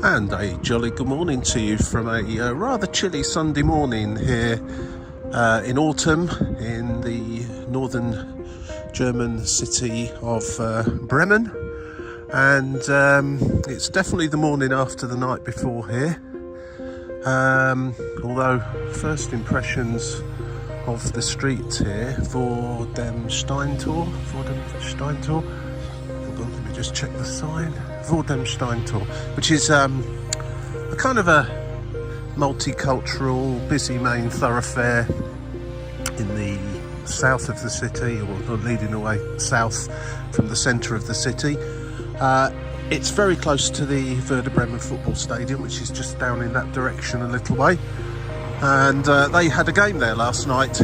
And a jolly good morning to you from a rather chilly Sunday morning here in autumn in the northern German city of Bremen. And it's definitely the morning after the night before here. Although first impressions of the street here, Vor dem Steintor. Hold on, let me just check the sign. Vor dem Steintor, which is a kind of a multicultural, busy main thoroughfare in the south of the city, or leading away south from the centre of the city. It's very close to the Werder Bremen football stadium, which is just down in that direction a little way. And they had a game there last night.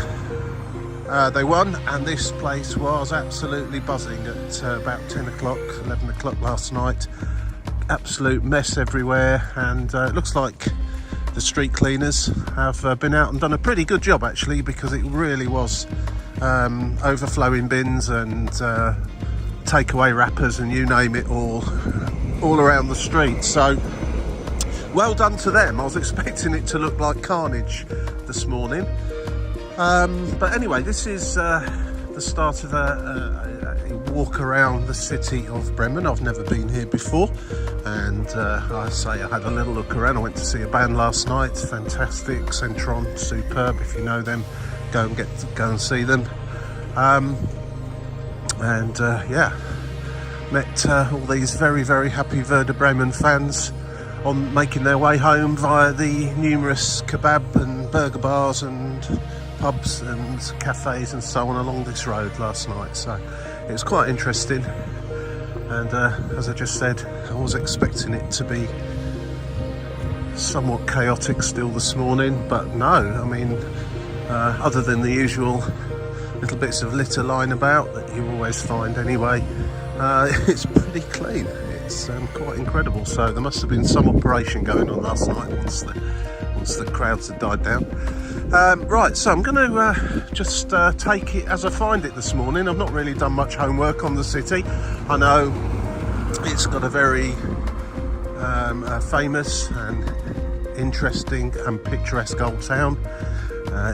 They won, and this place was absolutely buzzing at about 10 o'clock, 11 o'clock last night. Absolute mess everywhere, and it looks like the street cleaners have been out and done a pretty good job actually, because it really was overflowing bins and takeaway wrappers and you name it all around the street. So well done to them. I was expecting it to look like carnage this morning. But anyway, this is the start of a walk around the city of Bremen. I've never been here before, and I had a little look around. I went to see a band last night, fantastic, Centron, superb. If you know them, go and see them. Met all these very, very happy Werder Bremen fans on making their way home via the numerous kebab and burger bars and pubs and cafes and so on along this road last night. So it was quite interesting, and as I just said, I was expecting it to be somewhat chaotic still this morning, but no, I mean, other than the usual little bits of litter lying about that you always find anyway, it's pretty clean. It's quite incredible. So there must have been some operation going on last night once the crowds had died down. Right, so I'm going to just take it as I find it this morning. I've not really done much homework on the city. I know it's got a very famous and interesting and picturesque old town.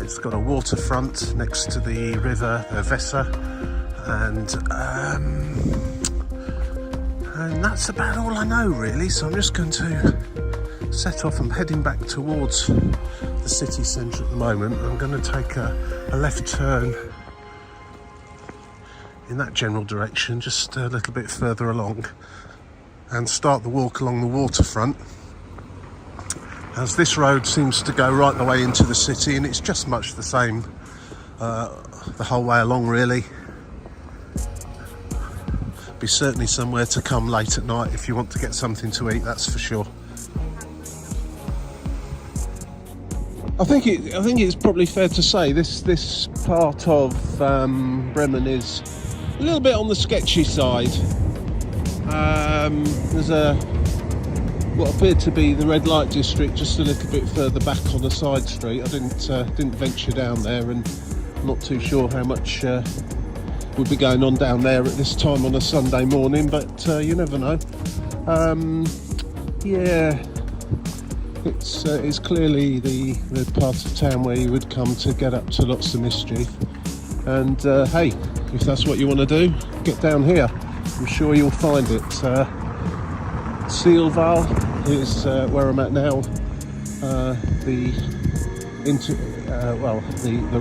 It's got a waterfront next to the river, Weser, and that's about all I know really. So I'm just going to set off. I'm heading back towards the city centre at the moment. I'm going to take a left turn in that general direction, just a little bit further along, and start the walk along the waterfront, as this road seems to go right the way into the city, and it's just much the same the whole way along really. Be certainly somewhere to come late at night if you want to get something to eat, that's for sure. I think it's probably fair to say this part of Bremen is a little bit on the sketchy side. There's what appeared to be the red light district just a little bit further back on the side street. I didn't venture down there, and I'm not too sure how much would be going on down there at this time on a Sunday morning, but you never know. Yeah, it's clearly the part of town where you would come to get up to lots of mischief, and hey, if that's what you want to do, get down here. I'm sure you'll find it. Seelval is where I'm at now. The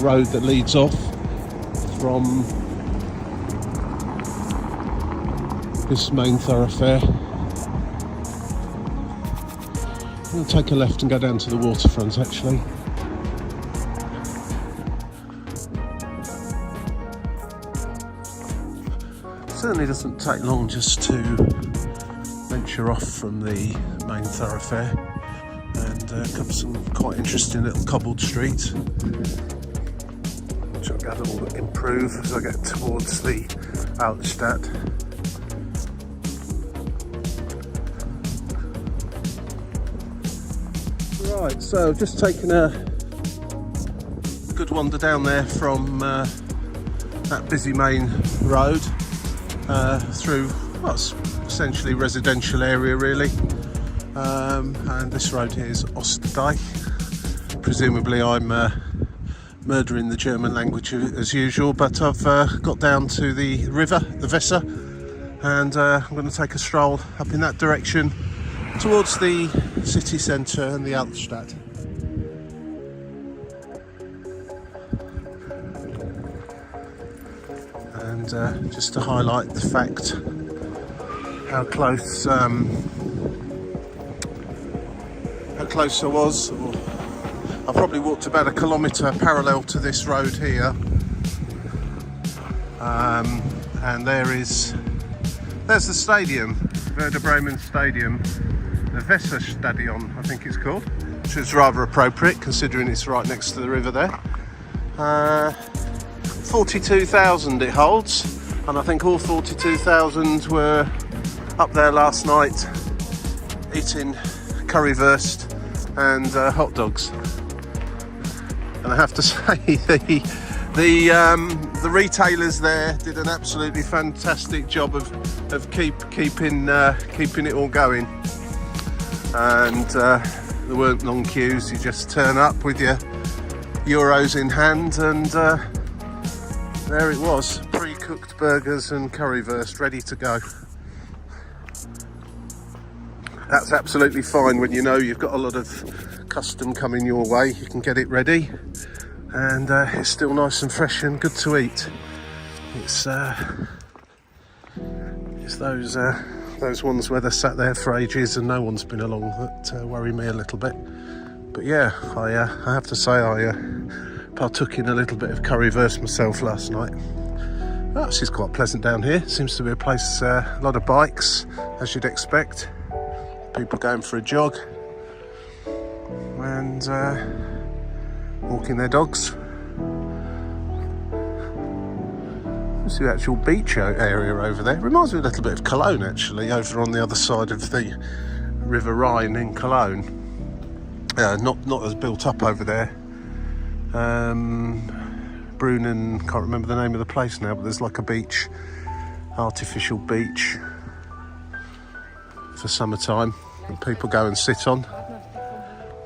road that leads off from this main thoroughfare. We'll take a left and go down to the waterfront actually. It certainly doesn't take long just to venture off from the main thoroughfare and come some quite interesting little cobbled streets, which I'll gather will improve as I get towards the Altstadt. Right, so I've just taken a good wander down there from that busy main road through what's essentially residential area really, and this road here is Ostdeich. Presumably I'm murdering the German language as usual, but I've got down to the river, the Weser, and I'm going to take a stroll up in that direction towards the city centre and the Altstadt. And just to highlight the fact how close I was, I probably walked about a kilometre parallel to this road here, and there's the stadium, Werder Bremen Stadium, the Weser Stadion I think it's called, which is rather appropriate considering it's right next to the river there. 42,000 it holds, and I think all 42,000 were up there last night eating currywurst and hot dogs. And I have to say the retailers there did an absolutely fantastic job of keeping it all going. And there weren't long queues. You just turn up with your euros in hand, and there it was, pre-cooked burgers and currywurst ready to go. That's absolutely fine when you know you've got a lot of custom coming your way. You can get it ready, and it's still nice and fresh and good to eat. It's those ones where they're sat there for ages and no one's been along that worry me a little bit. But yeah, I have to say I partook in a little bit of currywurst myself last night. Oh, this is quite pleasant down here. Seems to be a place, a lot of bikes, as you'd expect. People going for a jog and walking their dogs. There's the actual beach area over there. Reminds me a little bit of Cologne actually, over on the other side of the River Rhine in Cologne. Not as built up over there. Bremen, can't remember the name of the place now, but there's like a beach, artificial beach for summertime that people go and sit on.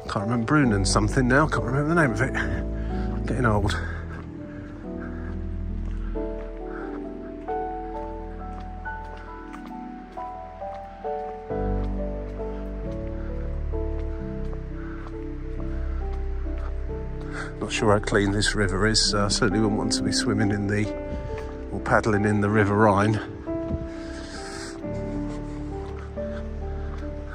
Can't remember Bremen something now, can't remember the name of it. I'm getting old. Not sure how clean this river is. I certainly wouldn't want to be swimming in or paddling in the River Rhine.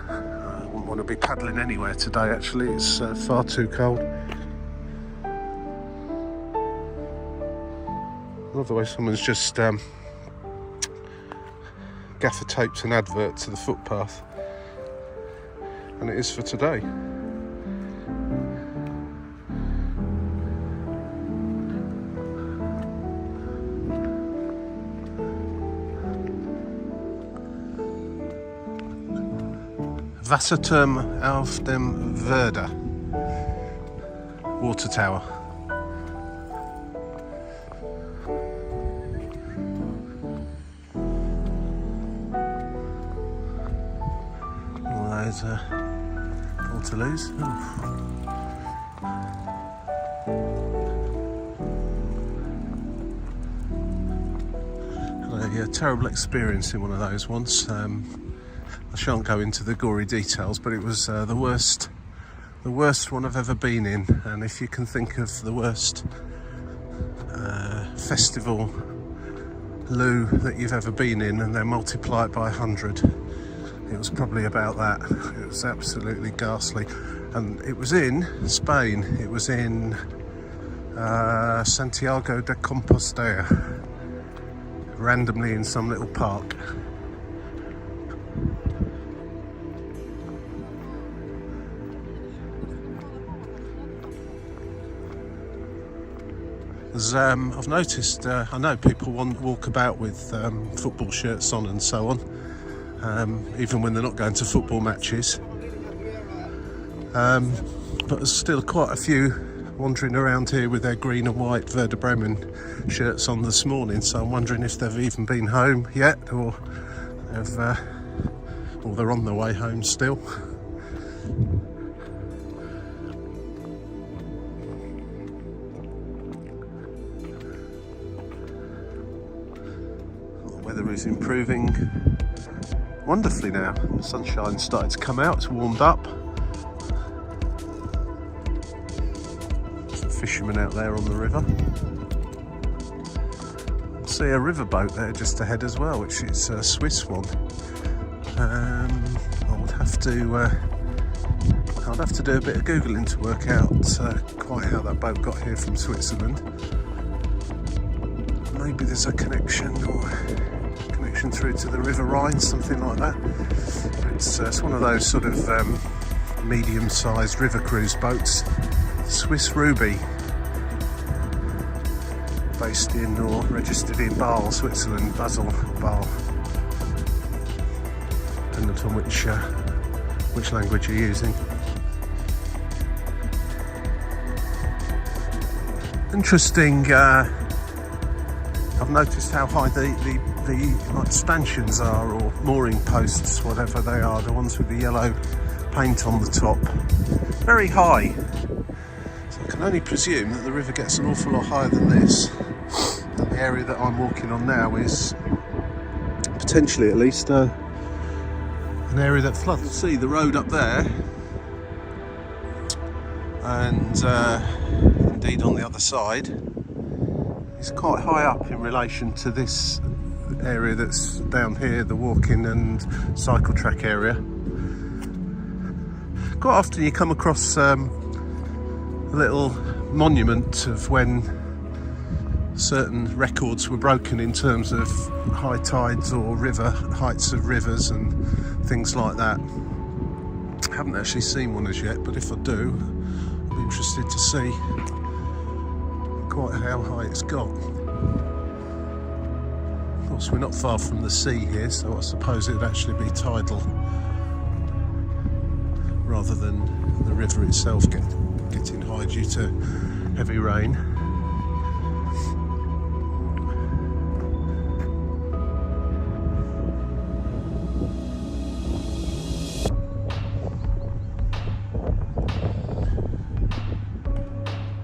I wouldn't want to be paddling anywhere today actually, it's far too cold. I love the way someone's just gaffer taped an advert to the footpath, and it is for today. Wasserturm auf dem Werder. Water tower. All those Portaloos. A terrible experience in one of those once. I shan't go into the gory details, but it was the worst one I've ever been in. And if you can think of the worst festival loo that you've ever been in, and then multiply it by 100, it was probably about that. It was absolutely ghastly, and it was in Spain. It was in Santiago de Compostela, randomly in some little park. I've noticed, I know people walk about with football shirts on and so on, even when they're not going to football matches. But there's still quite a few wandering around here with their green and white Werder Bremen shirts on this morning, so I'm wondering if they've even been home yet, or they're on their way home still. weather is improving wonderfully now. The sunshine's started to come out, it's warmed up. Some fishermen out there on the river. See a riverboat there just ahead as well, which is a Swiss one. I'd have to do a bit of Googling to work out quite how that boat got here from Switzerland. Maybe there's a connection through to the River Rhine, something like that. It's one of those sort of medium-sized river cruise boats. Swiss Ruby, based in or registered in Basel, Switzerland, Basel, depending on which language you're using. Interesting. I've noticed how high the like stanchions are, or mooring posts, whatever they are, the ones with the yellow paint on the top. Very high. So I can only presume that the river gets an awful lot higher than this. And the area that I'm walking on now is potentially, at least, an area that floods. You'll see the road up there, and indeed on the other side. It's quite high up in relation to this area that's down here, the walking and cycle track area. Quite often you come across a little monument of when certain records were broken in terms of high tides or heights of rivers and things like that. I haven't actually seen one as yet, but if I do, I'll be interested to see quite how high it's got. Of course, we're not far from the sea here, so I suppose it would actually be tidal rather than the river itself getting high due to heavy rain.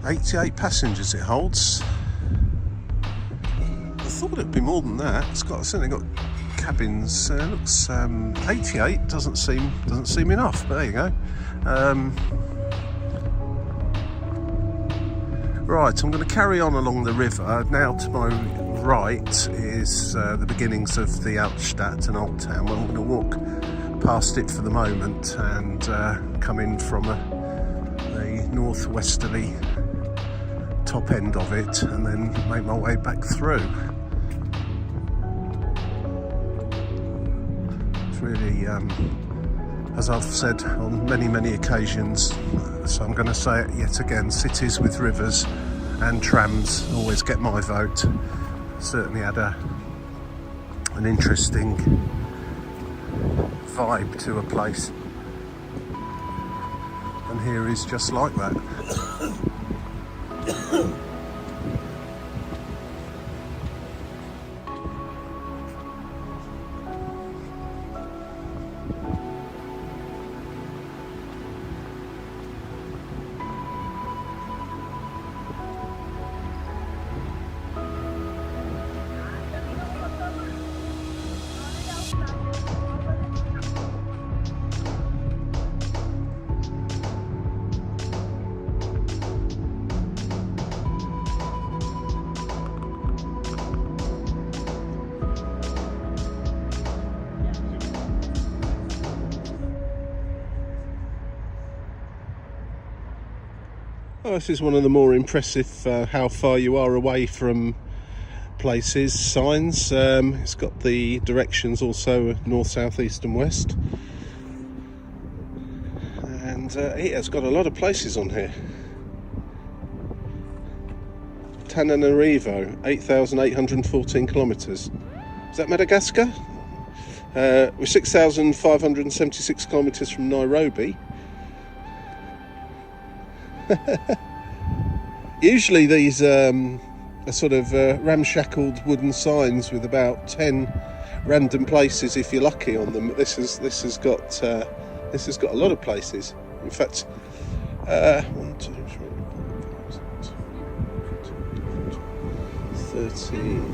"88 passengers it holds." I thought it'd be more than that. It's certainly got cabins. Looks 88 doesn't seem enough, but there you go. Right, I'm going to carry on along the river. Now to my right is the beginnings of the Altstadt, an old town. Well, I'm going to walk past it for the moment and come in from a northwesterly top end of it, and then make my way back through. It's really, as I've said on many occasions, so I'm going to say it yet again, cities with rivers and trams always get my vote. Certainly had an interesting vibe to a place, and here is just like that. Oh, this is one of the more impressive how far you are away from places signs. It's got the directions also north, south, east and west, and it has got a lot of places on here. Tananarivo, 8,814 kilometres. Is that Madagascar? We're 6,576 kilometres from Nairobi. Usually these are sort of ramshackled wooden signs with about 10 random places if you're lucky on them. This has got a lot of places. In fact, 1, 2, 3, 4, 5, 6, 13,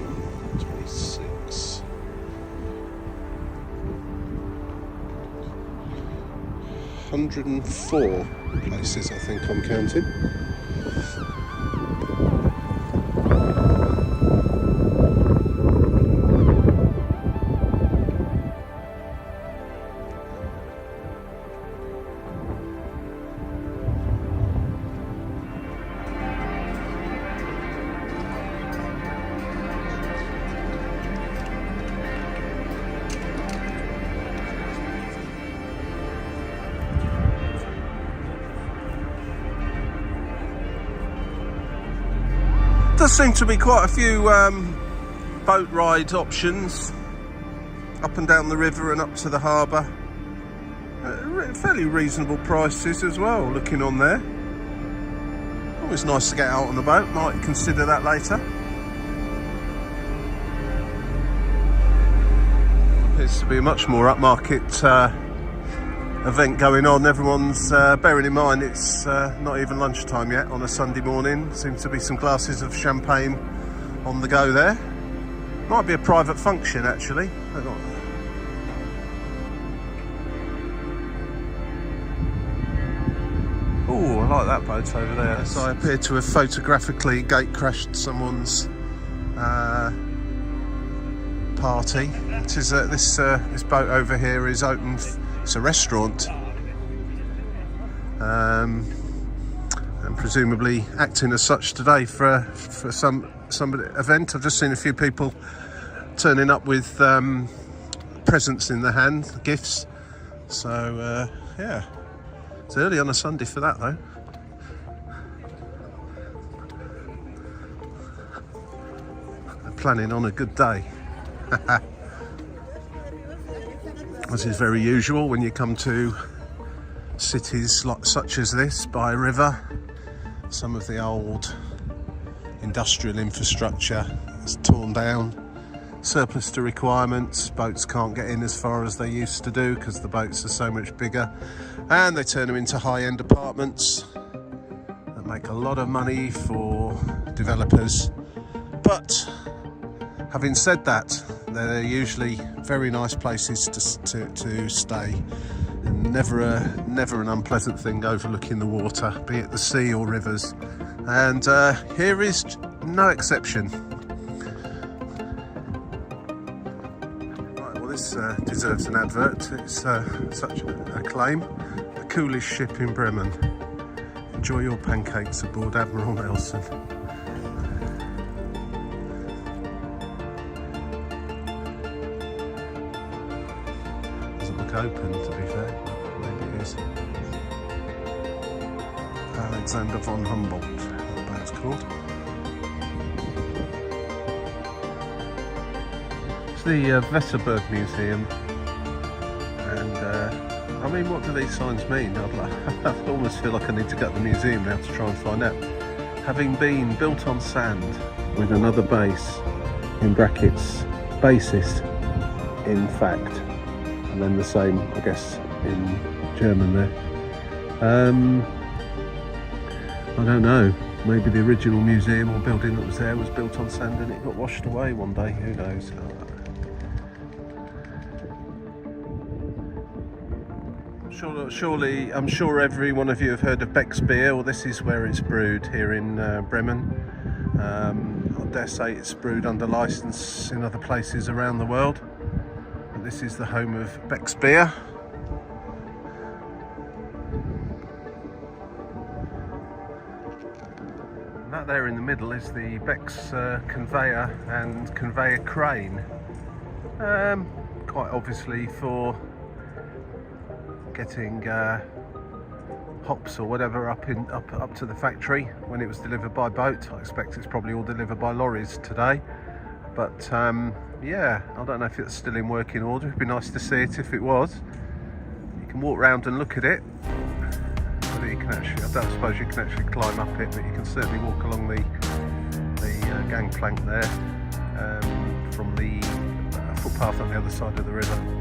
26, 104 places I think I'm counting. Does seem to be quite a few boat ride options up and down the river and up to the harbour. Fairly reasonable prices as well, looking on there. Always nice to get out on the boat, might consider that later. Appears to be a much more upmarket event going on. Everyone's bearing in mind it's not even lunchtime yet on a Sunday morning. Seems to be some glasses of champagne on the go there. Might be a private function actually. Oh, I like that boat over there. Yes, I appear to have photographically gate crashed someone's party. It is this boat over here is open. It's a restaurant, and presumably acting as such today for some event. I've just seen a few people turning up with presents in their hand, gifts. So yeah, it's early on a Sunday for that though. They're planning on a good day. As is very usual when you come to cities such as this, by a river. Some of the old industrial infrastructure is torn down, surplus to requirements. Boats can't get in as far as they used to do because the boats are so much bigger, and they turn them into high-end apartments that make a lot of money for developers. But having said that, they're usually very nice places to stay, and never an unpleasant thing overlooking the water, be it the sea or rivers. And here is no exception. Right, well, this deserves an advert. It's such a claim. The coolest ship in Bremen. Enjoy your pancakes aboard Admiral Nelson. Open, to be fair, maybe it is. Alexander von Humboldt, that boat's called. It's the Weser River Museum, and I mean, what do these signs mean? I almost feel like I need to go to the museum now to try and find out. Having been built on sand with another base, in brackets, basis, in fact. And then the same, I guess, in German there. I don't know. Maybe the original museum or building that was there was built on sand and it got washed away one day. Who knows? Surely, I'm sure every one of you have heard of Beck's beer. Well, this is where it's brewed here in Bremen. I dare say it's brewed under licence in other places around the world. This is the home of Beck's beer. And that there in the middle is the Beck's conveyor and conveyor crane. Quite obviously for getting hops or whatever up to the factory when it was delivered by boat. I expect it's probably all delivered by lorries today. But yeah, I don't know if it's still in working order. It'd be nice to see it if it was. You can walk around and look at it. But you can actually, I don't suppose you can actually climb up it, but you can certainly walk along the gangplank there from the footpath on the other side of the river.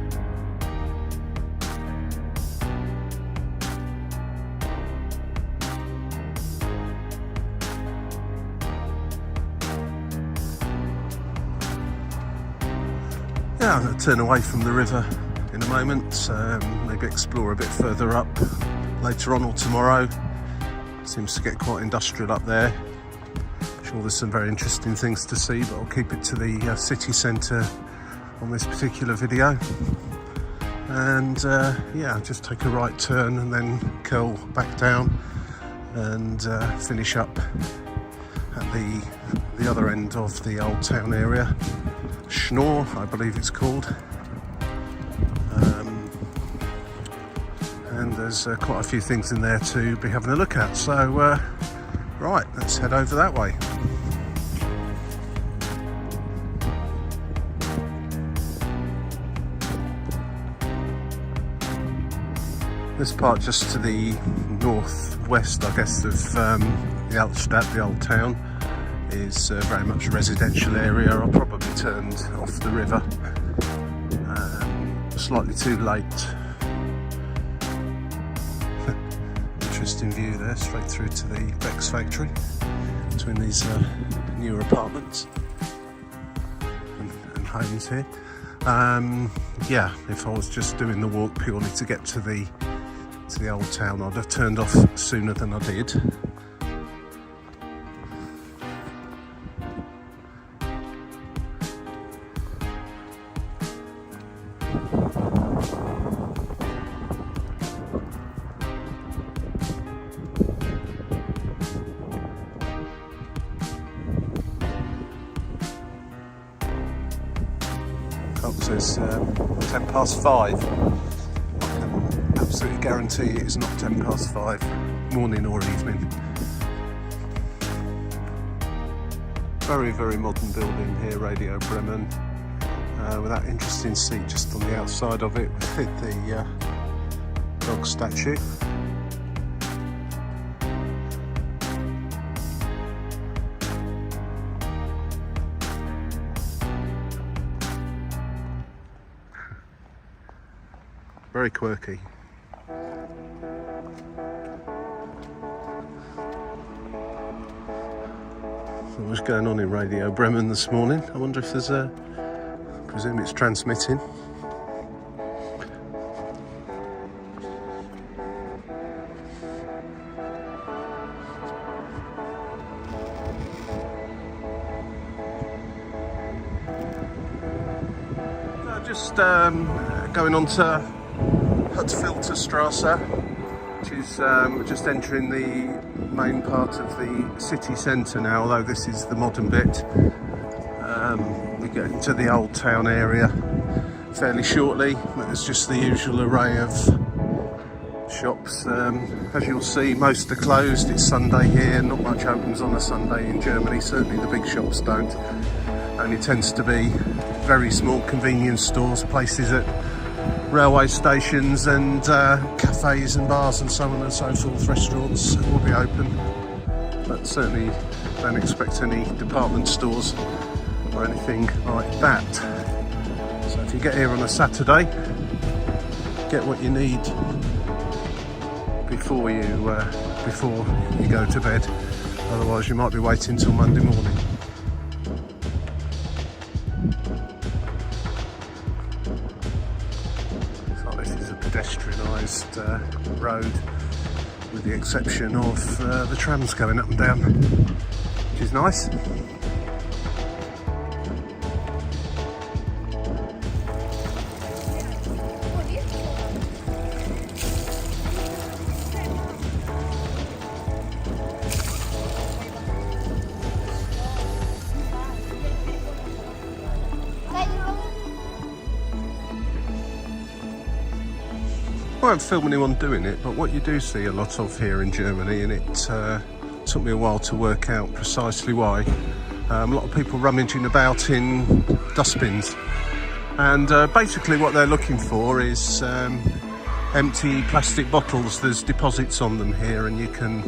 Yeah, I'm going to turn away from the river in a moment. Maybe explore a bit further up later on or tomorrow. Seems to get quite industrial up there. I'm sure there's some very interesting things to see, but I'll keep it to the city centre on this particular video. And yeah, just take a right turn and then curl back down and finish up at the other end of the old town area. Schnorr, I believe it's called. And there's quite a few things in there to be having a look at. So, right, let's head over that way. This part just to the northwest, I guess, of the Altstadt, the old town, is very much a residential area. I probably turned off the river slightly too late. Interesting view there, straight through to the Beck's factory, between these newer apartments and homes here. Yeah, if I was just doing the walk purely to get to the old town, I'd have turned off sooner than I did. Says 10 past 5. I can absolutely guarantee it's not 10 past 5, morning or evening. Very, very modern building here, Radio Bremen, with that interesting seat just on the outside of it with the dog statue. Very quirky. What was going on in Radio Bremen this morning? I wonder if there's I presume it's transmitting. Just going on to Strasse, which is just entering the main part of the city centre now, although this is the modern bit. We get into the old town area fairly shortly. There's just the usual array of shops. As you'll see, most are closed. It's Sunday here, not much opens on a Sunday in Germany, certainly the big shops don't. Only tends to be very small convenience stores, places at railway stations and cafes and bars and so on and so forth. Restaurants will be open, but certainly don't expect any department stores or anything like that. So if you get here on a Saturday, get what you need before you go to bed. Otherwise you might be waiting till Monday morning. Pedestrianised road, with the exception of the trams going up and down, which is nice. I won't film anyone doing it, but what you do see a lot of here in Germany, and it took me a while to work out precisely why, a lot of people rummaging about in dustbins, and basically what they're looking for is empty plastic bottles. There's deposits on them here and you can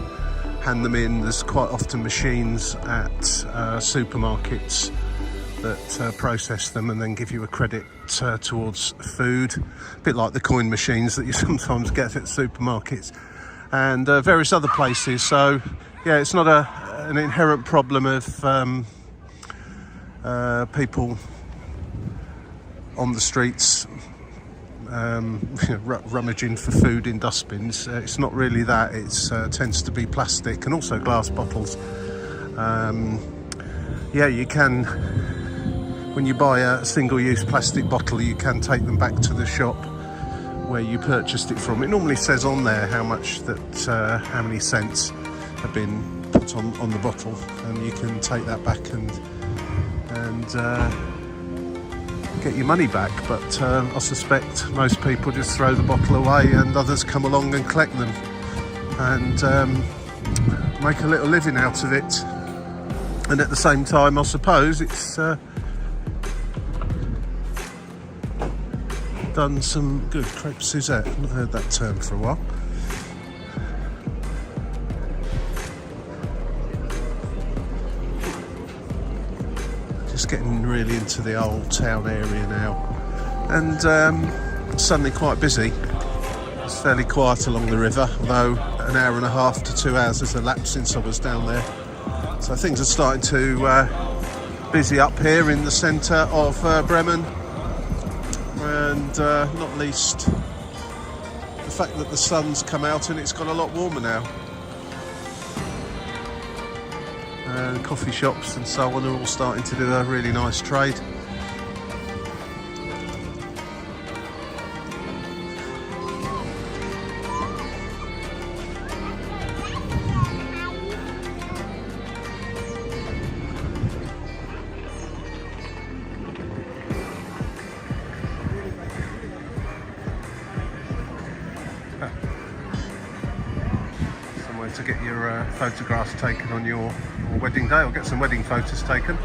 hand them in. There's quite often machines at supermarkets that process them and then give you a credit towards food, a bit like the coin machines that you sometimes get at supermarkets and various other places. So yeah, it's not an inherent problem of people on the streets rummaging for food in dustbins. It's not really that. It tends to be plastic and also glass bottles. Yeah, you can, when you buy a single-use plastic bottle, you can take them back to the shop where you purchased it from. It normally says on there how much that, how many cents have been put on the bottle, and you can take that back and get your money back. But I suspect most people just throw the bottle away, and others come along and collect them and make a little living out of it. And at the same time, I suppose it's done some good. Crypts, is that? I've not heard that term for a while. Just getting really into the old town area now, and suddenly quite busy. It's fairly quiet along the river, although an hour and a half to 2 hours has elapsed since I was down there. So things are starting to busy up here in the centre of Bremen, and not least the fact that the sun's come out and it's got a lot warmer now. Coffee shops and so on are all starting to do a really nice trade. To get your photographs taken on your wedding day, or get some wedding photos taken.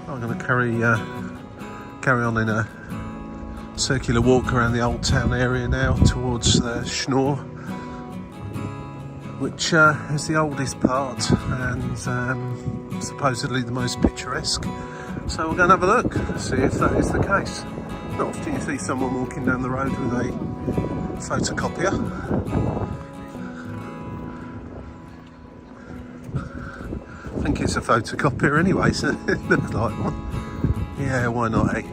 I'm going to carry on in a circular walk around the old town area now towards Schnorr, which is the oldest part and supposedly the most picturesque. So we're going to have a look, see if that is the case. Not often you see someone walking down the road with a photocopier. I think it's a photocopier anyway, so it looks like one. Yeah, why not, eh?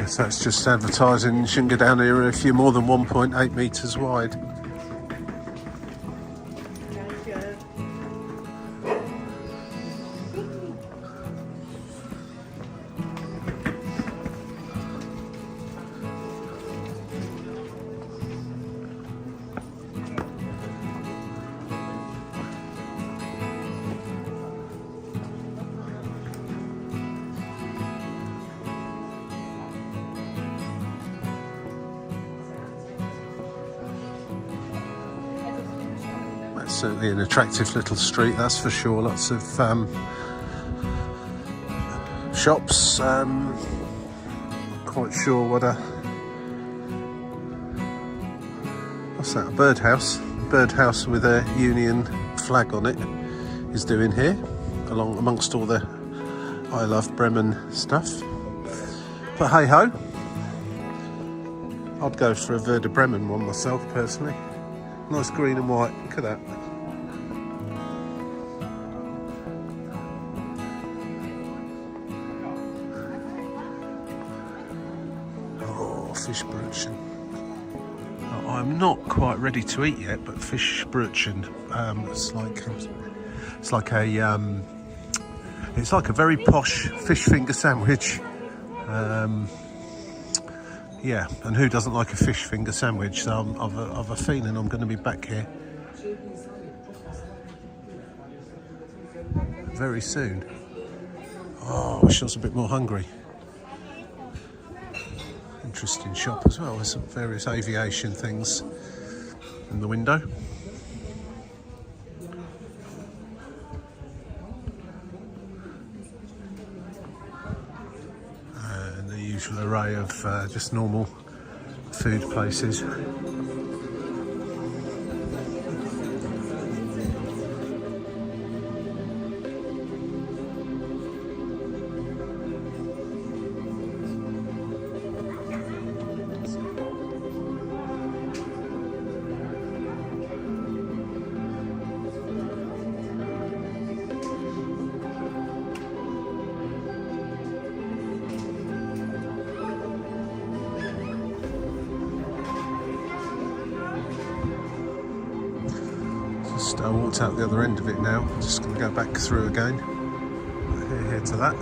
So it's just advertising you shouldn't go down here if you're more than 1.8 metres wide. Certainly an attractive little street, that's for sure. Lots of shops. Quite sure what what's that? A birdhouse. Birdhouse with a Union flag on it is doing here, along amongst all the I Love Bremen stuff. But hey ho, I'd go for a Werder Bremen one myself personally. Nice green and white. Look at that. Fish brötchen. Oh, I'm not quite ready to eat yet, but fish brötchen. It's like a very posh fish finger sandwich. Yeah, and who doesn't like a fish finger sandwich? So I've a feeling I'm going to be back here very soon. Oh, I wish I was a bit more hungry. Interesting shop as well, with some various aviation things in the window. And the usual array of just normal food places. I walked out the other end of it now. I'm just going to go back through again. Here to that.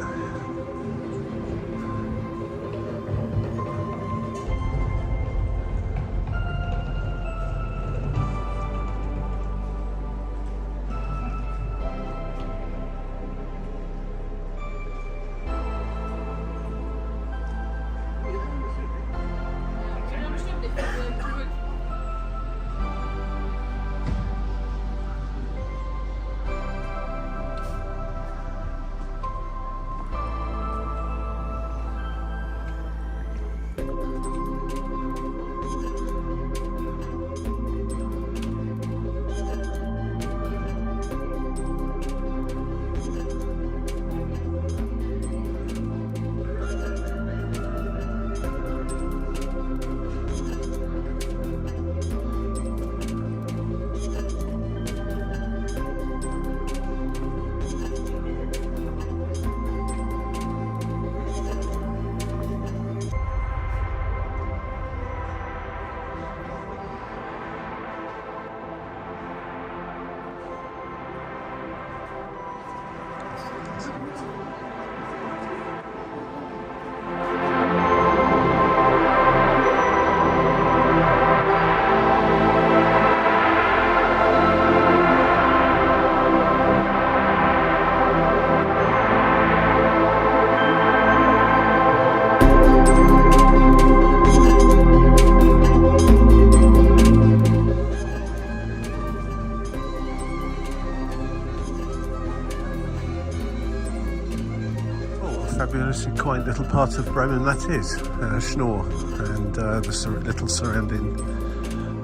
Fabulously quaint little part of Bremen that is, Schnorr, and the little surrounding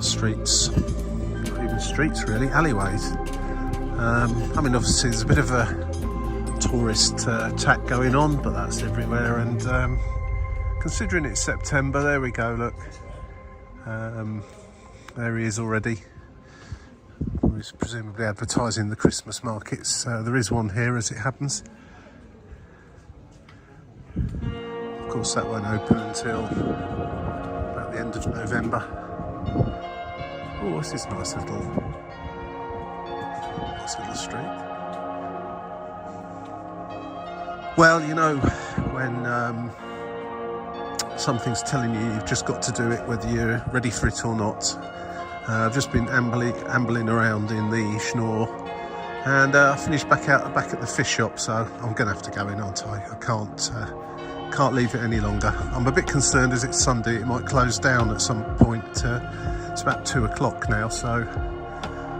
streets, not even streets really, alleyways. I mean, obviously there's a bit of a tourist attack going on, but that's everywhere, and considering it's September, there we go, look, there he is already. He's presumably advertising the Christmas markets. There is one here as it happens. Of course that won't open until about the end of November. Oh, this is a nice little street. Well, you know, when something's telling you you've just got to do it, whether you're ready for it or not. I've just been ambling around in the Schnorr, and I finished back at the fish shop, so I'm going to have to go in, aren't I? I can't leave it any longer. I'm a bit concerned as it's Sunday, it might close down at some point. It's about 2 o'clock now, so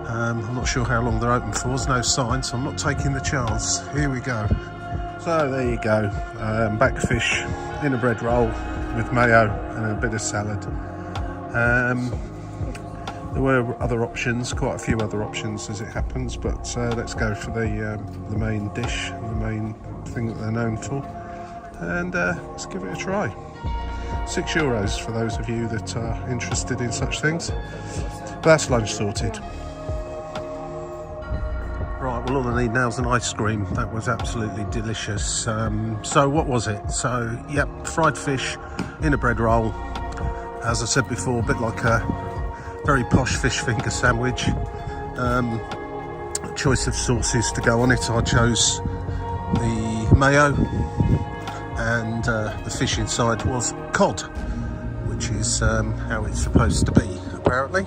I'm not sure how long they're open for, there's no sign, so I'm not taking the chance. Here we go. So there you go, backfish in a bread roll with mayo and a bit of salad. There were other options, quite a few other options as it happens, but let's go for the main dish, the main thing that they're known for, and let's give it a try. €6 for those of you that are interested in such things. But that's lunch sorted. Right, well, all I need now is an ice cream. That was absolutely delicious. So what was it? So, yep, fried fish in a bread roll. As I said before, a bit like a very posh fish finger sandwich. Choice of sauces to go on it. I chose the mayo, and the fish inside was cod, which is how it's supposed to be, apparently.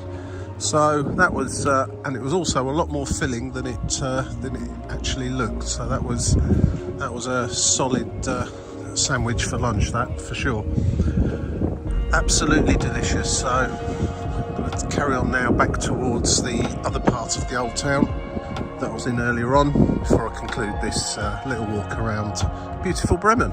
So that was, and it was also a lot more filling than it actually looked. So that was a solid sandwich for lunch, that for sure. Absolutely delicious. So I'm going to carry on now back towards the other part of the old town that I was in earlier on, before I conclude this little walk around beautiful Bremen.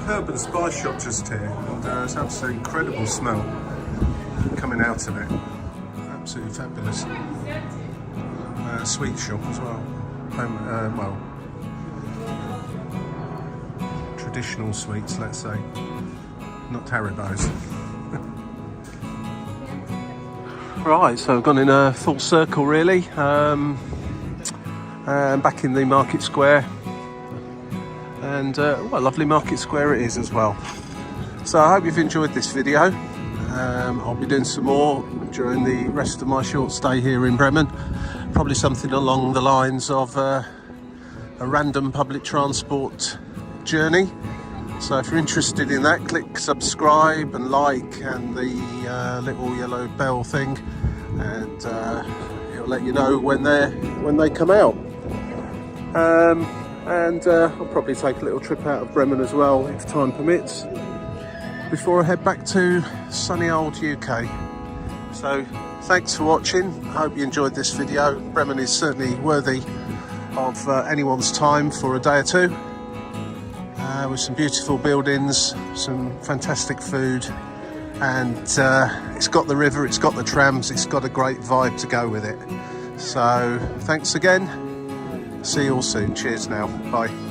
Herb and spice shop just here, and it's absolutely incredible smell coming out of it. Absolutely fabulous. Sweet shop as well. Well, traditional sweets, let's say, not Haribo's. Right, so I've gone in a full circle really, back in the market square. And what a lovely market square it is as well. So I hope you've enjoyed this video. I'll be doing some more during the rest of my short stay here in Bremen. Probably something along the lines of a random public transport journey. So if you're interested in that, click subscribe and like and the little yellow bell thing, and it'll let you know when they come out. And I'll probably take a little trip out of Bremen as well, if time permits, before I head back to sunny old UK. So thanks for watching. I hope you enjoyed this video. Bremen is certainly worthy of anyone's time for a day or two, with some beautiful buildings, some fantastic food, and it's got the river, it's got the trams, it's got a great vibe to go with it. So thanks again. See you all soon. Cheers now. Bye.